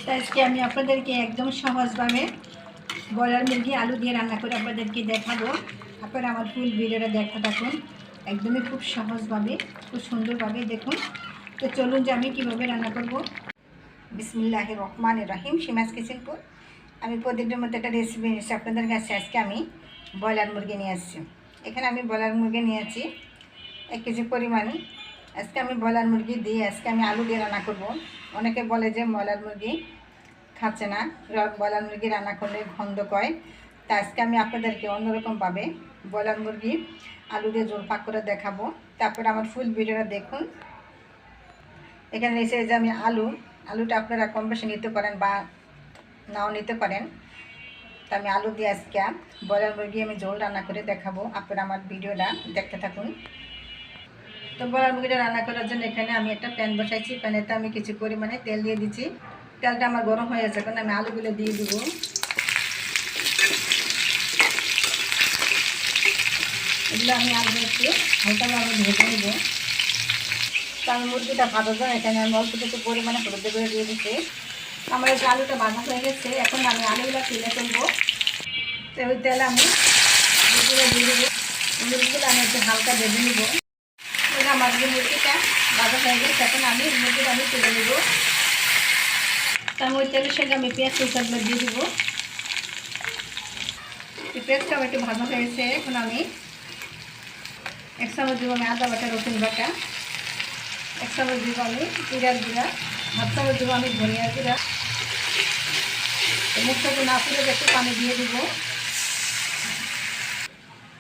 তো আজকে আমি আপনাদেরকে একদম সহজভাবে ব্রয়লার মুরগি আলু দিয়ে রান্না করে আপনাদেরকে দেখাবো। আপনারা আমার ফুল ভিডিওটা দেখতে থাকুন, একদমই খুব সহজভাবে, খুব সুন্দরভাবে দেখুন। তো চলুন যে আমি কীভাবে রান্না করব। বিসমিল্লাহির রহমানির রহিম, সীমাস কিচেনপুর। আমি প্রতিদিনের মধ্যে একটা রেসিপি নিয়েছি আপনাদের কাছে। আজকে আমি ব্রয়লার মুরগি নিয়ে আসছি। এখানে আমি ব্রয়লার মুরগি নিয়েছি 1 কেজি পরিমাণ। আজকে আমি ব্রয়লার মুরগি দিয়ে আজকে আমি আলু দিয়ে রান্না করব। অনেকে বলে যে ব্রয়লার মুরগি খাচ্ছে না, ব্রয়লার মুরগি রান্না করলে গন্ধ কয়। তা আজকে আমি আপনাদেরকে অন্যরকমভাবে ব্রয়লার মুরগি আলু দিয়ে ঝোল পাক করে দেখাবো। তারপরে আমার ফুল ভিডিওটা দেখুন। এখানে এসে যে আমি আলুটা আপনারা কম বেশি নিতে পারেন বা নাও নিতে পারেন। তা আমি আলু দিয়ে আজকে ব্রয়লার মুরগি আমি ঝোল রান্না করে দেখাবো। আপনারা আমার ভিডিওটা দেখতে থাকুন। তো ব্রয়লার মুরগিটা রান্না করার জন্য এখানে আমি একটা প্যান বসাইছি। প্যানেতে আমি কিছু পরিমাণে তেল দিয়ে দিচ্ছি। তেলটা আমার গরম হয়ে গেছে, এখন আমি আলুগুলো দিয়ে দিব। এগুলো আমি আলু একটু হালকাভাবে ভেজে নেব। তো আমি মুরগিটা ভাজার জন্য এখানে আমি অল্প কিছু পরিমাণে হলুদ করে দিয়ে দিচ্ছি। আমার এই আলুটা ভাজা হয়ে গেছে, এখন আমি আলুগুলো তুলে তুলবো। তো ওই তেলে আমি মুরগিগুলো দিয়ে দেবো। মুরগিগুলো আমি একটু হালকা ভেজে নেব। আমার যে মুরগিটা ভাজা হয়ে গেছে, এখন আমি মুরগিটা আমি তুলে নেব। তো আমি ওই তেলের সঙ্গে আমি পেঁয়াজ কুচাগুলো দিয়ে দেবো। পেঁয়াজটাও একটু ভাজা হয়েছে, এখন আমি 1 চামচ দিব আমি আদা বাটা, রসুন বাটা, 1 চামচ দিব আমি জিরার গুঁড়া, 1/2 চামচ দিব আমি ধনিয়ার গুঁড়া। মুখটাকে না পুড়ে একটু পানি দিয়ে দিব।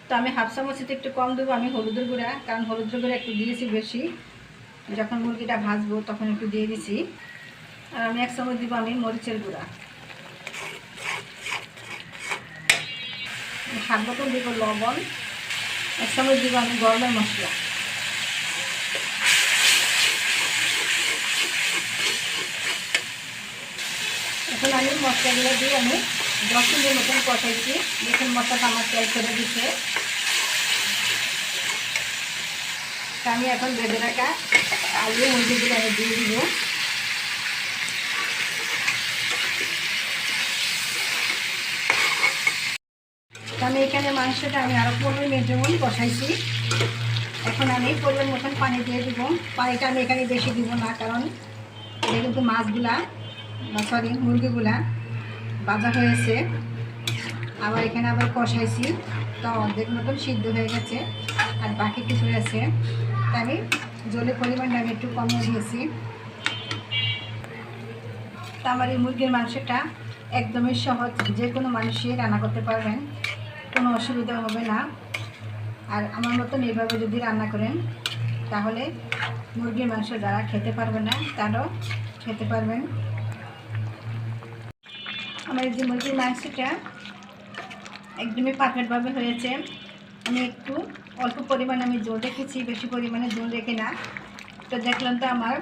তো আমি 1/2 চামচের একটু কম দেবো আমি হলুদের গুঁড়া, কারণ হলুদের গুঁড়া একটু দিয়েছি বেশি, যখন মুরগিটা ভাজবো তখন একটু দিয়ে দিছি। আর আমি 1 চামচ দিব আমি মরিচের গুঁড়া, স্বাদ মতো দিব লবণ, 1 চামচ দিব আমি গরমের মশলা। এখন আমি মশলাগুলো দিয়ে আমি 10 মিনিটের মতন কষাইছি। দেখুন মশলাটা আমার তেল ছেড়ে দিচ্ছে। আমি এখন ভেজে রাখা আলু মুরগিগুলো আমি দিয়ে দিব। আমি এখানে মাংসটা আমি আরও 15 মিনিটের মতো কষাইছি। এখন আমি পরিমাণ মতন পানি দিয়ে দিব। পানিটা আমি এখানে বেশি দিব না, কারণ এটা কিন্তু মুরগিগুলা ভাজা হয়েছে, আবার এখানে আবার কষাইছি, তো অর্ধেক মতন সিদ্ধ হয়ে গেছে, আর বাকি কিছু আছে। তাই আমি জলের পরিমাণটা আমি একটু কমিয়ে দিয়েছি। তা আমার এই মুরগির মাংসটা একদমই সহজ, যে কোনো মানুষই রান্না করতে পারবেন, কোনো অসুবিধা হবে না। আর আমার মতন এইভাবে যদি রান্না করেন তাহলে মুরগির মাংস যারা খেতে পারবে না তারাও খেতে পারবেন। আমার এই যে মুরগির মাংসটা একদমই পারফেক্টভাবে হয়েছে। আমি একটু অল্প পরিমাণে আমি জল রেখেছি, বেশি পরিমাণে জল রেখে না। তো দেখলাম তো আমার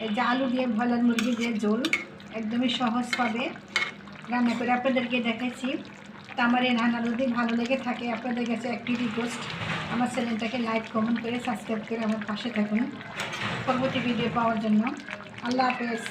এই যে আলু দিয়ে ব্রয়লার মুরগি দিয়ে ঝোল একদমই সহজভাবে রান্না করে আপনাদেরকে দেখাইছি। তো আমার এই রান্না যদি ভালো লেগে থাকে, আপনাদের কাছে একটি রিকোয়েস্ট, আমার চ্যানেলটাকে লাইক কমেন্ট করে সাবস্ক্রাইব করে আমার পাশে থাকুন পরবর্তী ভিডিও পাওয়ার জন্য। আল্লাহ হাফেজ।